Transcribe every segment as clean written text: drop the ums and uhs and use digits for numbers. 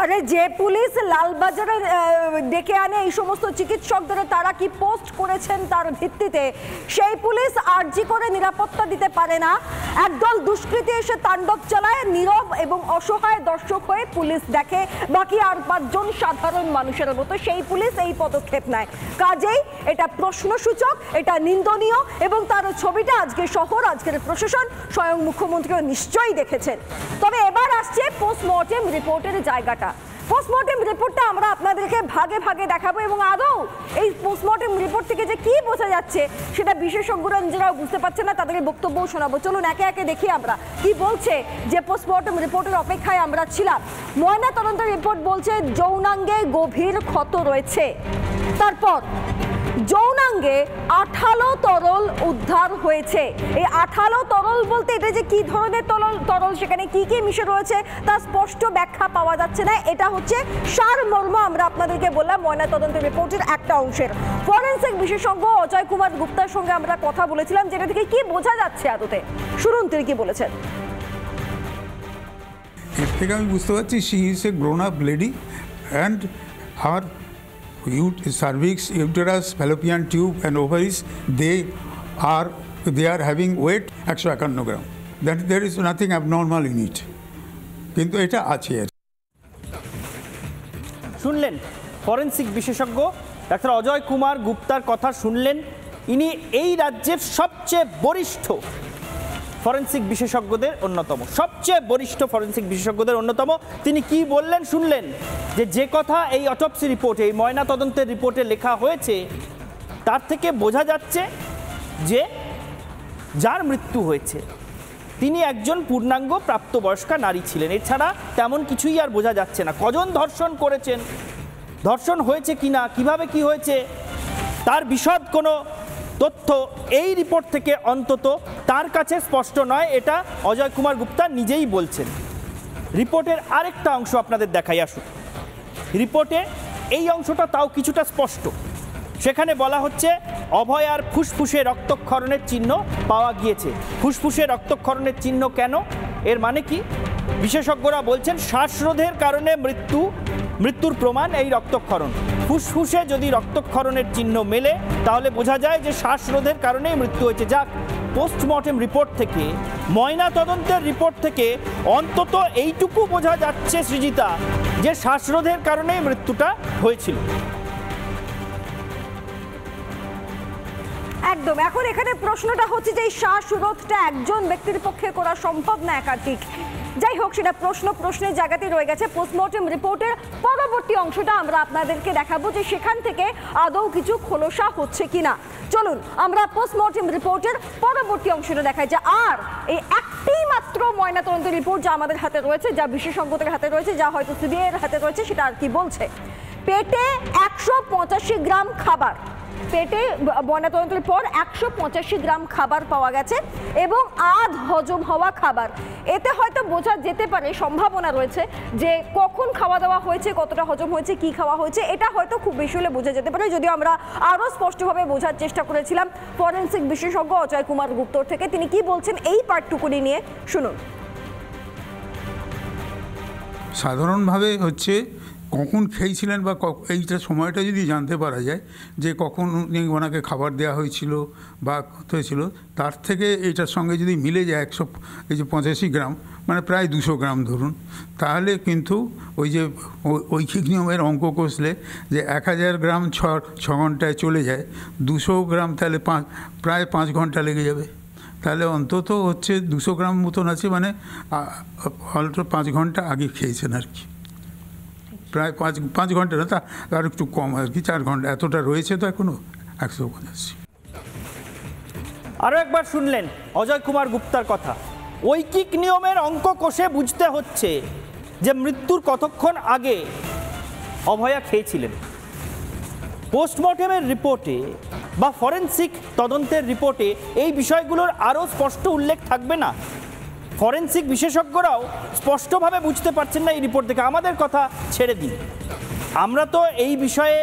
আরে যে পুলিশ লালবাজারে ডেকে আনে এই সমস্ত চিকিৎসকদের তারা কি পোস্ট করেছেন তার ভিত্তিতে সেই পুলিশ আরজি করে নিরাপত্তা দিতে পারে না। একদল দুষ্কৃতী এসে তাণ্ডব চালায়, নীরব এবং অসহায় দর্শক হয়ে পুলিশ দেখে, বাকি আর 5 জন সাধারণ মানুষের মতো সেই পুলিশ এই পদক্ষেপ নেয়। কাজেই এটা প্রশ্নসূচক, এটা নিন্দনীয় এবং তার ছবিটা আজকে শহর, আজকের প্রশাসন, স্বয়ং মুখ্যমন্ত্রীও নিশ্চয়ই দেখেছেন। তবে এবার আসছে পোস্টমর্টেম রিপোর্টের জায়গাটা। পোস্টমর্টেম রিপোর্টটা আমরা আপনাদেরকে ভাগে ভাগে দেখাবো এবং আদৌ এই পোস্টমর্টেম রিপোর্ট থেকে যে কি বোঝা যাচ্ছে সেটা বিশেষজ্ঞরা নিজেরাও বুঝতে পারছে না, তাদের বক্তব্য শোনাবো। চলুন একে একে দেখি আমরা কি বলছে। যে পোস্টমর্টেম রিপোর্টের অপেক্ষায় আমরা ছিলাম, ময়না তদন্তের রিপোর্ট বলছে যৌনাঙ্গে গভীর ক্ষত রয়েছে। তারপর যৌনাঙ্গে আঠালো তরল উদ্ধার হয়েছে। এই আঠালো তরল বলতে এটা যে কি ধরনের তরল, সেখানে কি কি মিশে রয়েছে তার স্পষ্ট ব্যাখ্যা পাওয়া যাচ্ছে না। এটা হচ্ছে সারমর্ম আমরা আপনাদেরকে বললাম ময়নাতদন্তের রিপোর্টের একটা অংশের। ফরেনসিক বিশেষজ্ঞ অজয় কুমার গুপ্তার সঙ্গে আমরা কথা বলেছিলাম, যেটা থেকে কি বোঝা যাচ্ছে আদতে। শুনুন তিনি কি বলেছেন। এর থেকে আমি বুঝতে পারছি she is a grown up lady and আর cervix, uterus, fallopian tube and ovaries, they are having weight 151 gram. That there is nothing abnormal in it. কিন্তু এটা আছে। শুনলেন ফরেনসিক বিশেষজ্ঞ ডাক্তার অজয় কুমার গুপ্তার কথা শুনলেন। ইনি এই রাজ্যের সবচেয়ে বরিষ্ঠ ফরেনসিক বিশেষজ্ঞদের অন্যতম, সবচেয়ে বরিষ্ঠ ফরেনসিক বিশেষজ্ঞদের অন্যতম। তিনি কি বললেন শুনলেন, যে কথা এই অটোপসি রিপোর্টে, এই ময়না তদন্তের রিপোর্টে লেখা হয়েছে তার থেকে বোঝা যাচ্ছে যে যার মৃত্যু হয়েছে তিনি একজন পূর্ণাঙ্গ প্রাপ্তবয়স্কা নারী ছিলেন। এছাড়া তেমন কিছুই আর বোঝা যাচ্ছে না। কজন ধর্ষণ করেছেন, ধর্ষণ হয়েছে কিনা, কিভাবে কি হয়েছে তার বিশদ কোনো তথ্য এই রিপোর্ট থেকে অন্তত তার কাছে স্পষ্ট নয়, এটা অজয় কুমার গুপ্তা নিজেই বলছেন। রিপোর্টের আরেকটা অংশ আপনাদের দেখাই আসুন। রিপোর্টে এই অংশটা তাও কিছুটা স্পষ্ট। সেখানে বলা হচ্ছে অভয়ার ফুসফুসে রক্তক্ষরণের চিহ্ন পাওয়া গিয়েছে। ফুসফুসে রক্তক্ষরণের চিহ্ন কেন, এর মানে কি? বিশেষজ্ঞরা বলছেন শ্বাসরোধের কারণে মৃত্যুর প্রমাণ এই রক্তক্ষরণ। ফুসফুসে যদি রক্তক্ষরণের চিহ্ন মেলে তাহলে বোঝা যায় যে শ্বাসরোধের কারণেই মৃত্যু হয়েছে। যাক, পোস্টমর্টেম রিপোর্ট থেকে, ময়না তদন্তের রিপোর্ট থেকে অন্তত এইটুকু বোঝা যাচ্ছে সৃজিতা যে শ্বাসরোধের কারণেই মৃত্যুটা হয়েছিল। একদম। এখন এখানে প্রশ্নটা হচ্ছে যে এই শ্বাসরোধটা একজন ব্যক্তির পক্ষে করা সম্ভব না একাধিক। যাই হোক, সেটা প্রশ্নের জায়গাতেই রয়ে গেছে। পোস্টমর্টেম রিপোর্টের পরবর্তী অংশটা আমরা আপনাদেরকে দেখাবো যে সেখান থেকে আদৌ কিছু খোলসা হচ্ছে কিনা। চলুন আমরা পোস্টমর্টেম রিপোর্টের পরবর্তী অংশটা দেখাই। যে আর এই একটি মাত্র ময়নাতদন্তের রিপোর্ট যা আমাদের হাতে রয়েছে, যা বিশেষজ্ঞদের হাতে রয়েছে, যা হয়তো সিবিআই এর হাতে রয়েছে, সেটা আর কি বলছে। পেটে 185 গ্রাম খাবার, পেটে ময়নাতদন্তের পর 185 গ্রাম খাবার পাওয়া গেছে এবং আধ হজম হওয়া খাবার। এতে হয়তো বোঝা যেতে পারে, সম্ভাবনা রয়েছে যে কখন খাওয়া দাওয়া হয়েছে, কতটা হজম হয়েছে, কি খাওয়া হয়েছে, এটা হয়তো খুব বেশি হলে বোঝা যেতে পারে। যদিও আমরা আরও স্পষ্টভাবে বোঝার চেষ্টা করেছিলাম ফরেনসিক বিশেষজ্ঞ অজয় কুমার গুপ্তর থেকে। তিনি কি বলছেন এই পার্টটুকুনি নিয়ে শুনুন। সাধারণভাবে হচ্ছে কখন খেয়েছিলেন বা এইটা সময়টা যদি জানতে পারা যায় যে কখন ওনাকে খাবার দেওয়া হয়েছিল বা কত হয়েছিল, তার থেকে এইটার সঙ্গে যদি মিলে যায় 185 গ্রাম, মানে প্রায় 200 গ্রাম ধরুন, তাহলে কিন্তু ওই যে ঐখিক নিয়মের অঙ্ক কষলে যে 1000 গ্রাম 6 ঘন্টায় চলে যায়, 200 গ্রাম তাহলে প্রায় 5 ঘন্টা লেগে যাবে। তাহলে অন্তত হচ্ছে 200 গ্রাম মতন আছে, মানে অল্প 5 ঘন্টা আগে খেয়েছেন আর কি। প্রায় 5 ঘন্টা না, তার একটু কম আর কি, 4 ঘন্টা এতটা রয়েছে তো এখনো 185। আরও একবার শুনলেন অজয় কুমার গুপ্তার কথা। ঐকিক নিয়মের অঙ্ক কষে বুঝতে হচ্ছে যে মৃত্যুর কতক্ষণ আগে অভয়া খেয়েছিলেন। পোস্টমর্টেমের রিপোর্টে বা ফরেনসিক তদন্তের রিপোর্টে এই বিষয়গুলোর আরও স্পষ্ট উল্লেখ থাকবে না? ফরেনসিক বিশেষজ্ঞরাও স্পষ্টভাবে বুঝতে পারছেন না এই রিপোর্ট থেকে। আমাদের কথা ছেড়ে দিন, আমরা তো এই বিষয়ে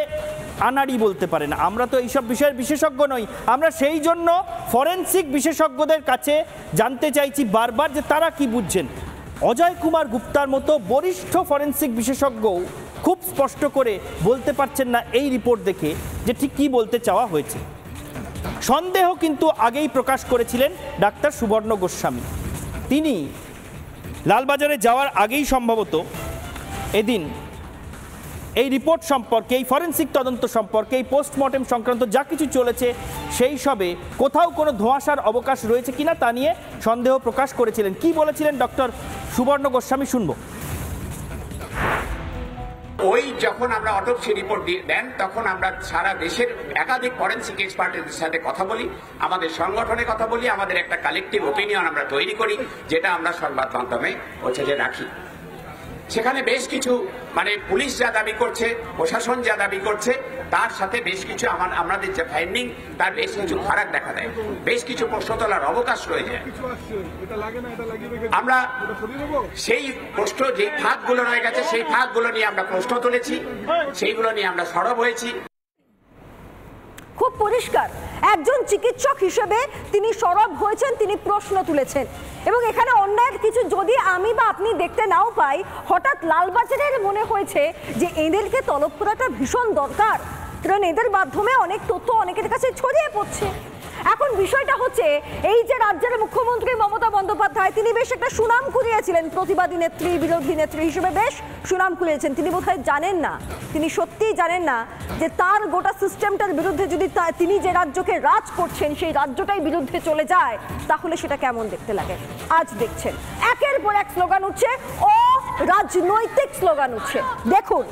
আনাড়ি বলতে পারেন, আমরা তো এইসব বিষয়ের বিশেষজ্ঞ নই। আমরা সেই জন্য ফরেনসিক বিশেষজ্ঞদের কাছে জানতে চাইছি বারবার যে তারা কি বুঝছেন। অজয় কুমার গুপ্তার মতো বরিষ্ঠ ফরেন্সিক বিশেষজ্ঞ খুব স্পষ্ট করে বলতে পারছেন না এই রিপোর্ট দেখে যে ঠিক কী বলতে চাওয়া হয়েছে। সন্দেহ কিন্তু আগেই প্রকাশ করেছিলেন ডাক্তার সুবর্ণ গোস্বামী। তিনি লালবাজারে যাওয়ার আগেই সম্ভবত এদিন এই রিপোর্ট সম্পর্কে, এই ফরেন্সিক তদন্ত সম্পর্কে, এই পোস্টমর্টেম সংক্রান্ত যা কিছু চলেছে সেই সবে কোথাও কোনো ধোঁয়াশার অবকাশ রয়েছে কিনা তা নিয়ে সন্দেহ প্রকাশ করেছিলেন। কি বলেছিলেন ডক্টর সুবর্ণ গোস্বামী শুনবো। ওই যখন আমরা অটোপসি রিপোর্ট দেন তখন আমরা সারা দেশের একাধিক ফরেন্সিক এক্সপার্টদের সাথে কথা বলি, আমাদের সংগঠনে কথা বলি, আমাদের একটা কালেকটিভ ওপিনিয়ন আমরা তৈরি করি, যেটা আমরা সংবাদ মাধ্যমে যে রাখি। সেখানে বেশ কিছু পুলিশ যা দাবি করছে, প্রশাসন যা দাবি করছে, তার সাথে বেশ কিছু আমাদের যে ফাইন্ডিং তার বেশ কিছু ফারাক দেখা দেয়, বেশ কিছু প্রশ্ন তোলার অবকাশ রয়ে যায়। আমরা সেই প্রশ্ন যে ফাঁকগুলো রয়ে গেছে সেই ফাঁকগুলো নিয়ে আমরা প্রশ্ন তুলেছি, সেইগুলো নিয়ে আমরা সরব হয়েছি। খুব পরিষ্কার, একজন চিকিৎসক হিসেবে তিনি সরব হয়েছেন, তিনি প্রশ্ন তুলেছেন। এবং এখানে অন্যায়ের কিছু যদি আমি বা আপনি দেখতে নাও পাই, হঠাৎ লালবাজারের মনে হয়েছে যে এদেরকে তলব করাটা ভীষণ দরকার, কারণ এদের মাধ্যমে অনেক তথ্য অনেকের কাছে ছড়িয়ে পড়ছে। এখন বিষয়টা হচ্ছে এই যে রাজ্যের মুখ্যমন্ত্রী মমতা বন্দ্যোপাধ্যায়, তিনি বেশ একটা সুনাম কুড়িয়েছিলেন, প্রতিবাদী নেত্রী, বিরোধী নেত্রী হিসেবে বেশ সুনাম কুড়িয়েছেন। তিনি বোধহয় জানেন না, তিনি সত্যিই জানেন না যে তার গোটা সিস্টেমটার বিরুদ্ধে যদি তিনি যে রাজ্যকে রাজ করছেন সেই রাজ্যটাই বিরুদ্ধে চলে যায় তাহলে সেটা কেমন দেখতে লাগে। আজ দেখছেন একের পর এক স্লোগান উঠছে, ও রাজনৈতিক স্লোগান উঠছে। দেখুন,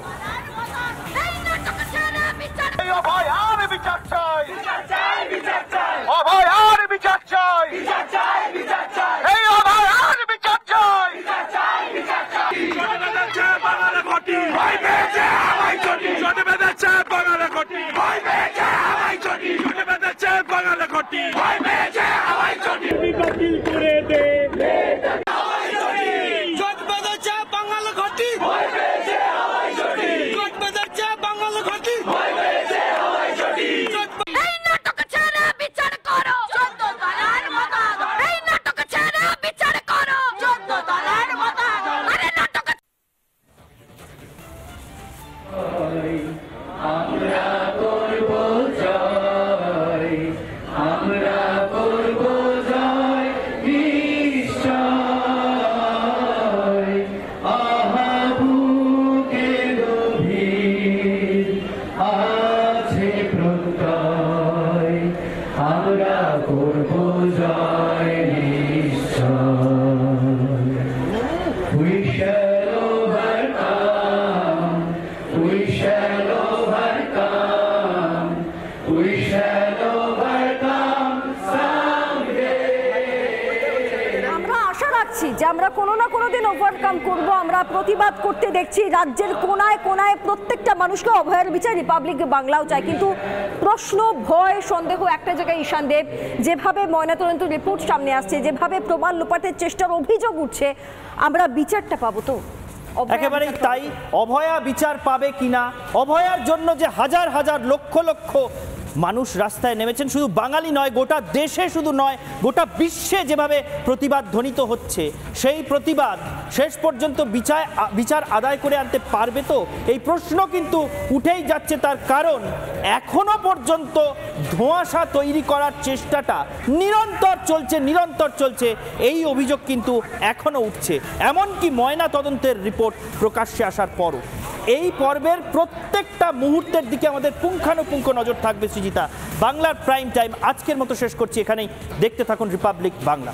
যে আমরা কোনো না কোনো দিন ওভারকাম করব। আমরা প্রতিবাদ করতে দেখছি রাজ্যের কোনায় কোনায়, প্রত্যেকটা মানুষকে অভয়ের বিচার রিপাবলিক বাংলাও চায়। কিন্তু প্রশ্ন, ভয়, সন্দেহ একটা জায়গায় ঈশান দেব, যেভাবে ময়নাতদন্ত রিপোর্ট সামনে আসছে, যেভাবে প্রমাণ লোপাটের চেষ্টার অভিযোগ উঠছে, আমরা বিচারটা পাবো তো? একেবারেই তাই। অভয়া বিচার পাবে কিনা, অভয়ার জন্য যে হাজার হাজার লক্ষ লক্ষ মানুষ রাস্তায় নেমেছেন, শুধু বাঙালি নয়, গোটা দেশে শুধু নয়, গোটা বিশ্বে যেভাবে প্রতিবাদ ধ্বনিত হচ্ছে, সেই প্রতিবাদ শেষ পর্যন্ত বিচার আদায় করে আনতে পারবে তো? এই প্রশ্ন কিন্তু উঠেই যাচ্ছে। তার কারণ এখনো পর্যন্ত ধোঁয়াশা তৈরি করার চেষ্টাটা নিরন্তর চলছে। এই অভিযোগ কিন্তু এখনো উঠছে, এমনকি ময়না তদন্তের রিপোর্ট প্রকাশ্যে আসার পরও। এই পর্বের প্রত্যেকটা মুহূর্তের দিকে আমাদের পুঙ্খানুপুঙ্খ নজর থাকবে। সৃজিতা, বাংলার প্রাইম টাইম আজকের মতো শেষ করছি এখানেই। দেখতে থাকুন রিপাবলিক বাংলা।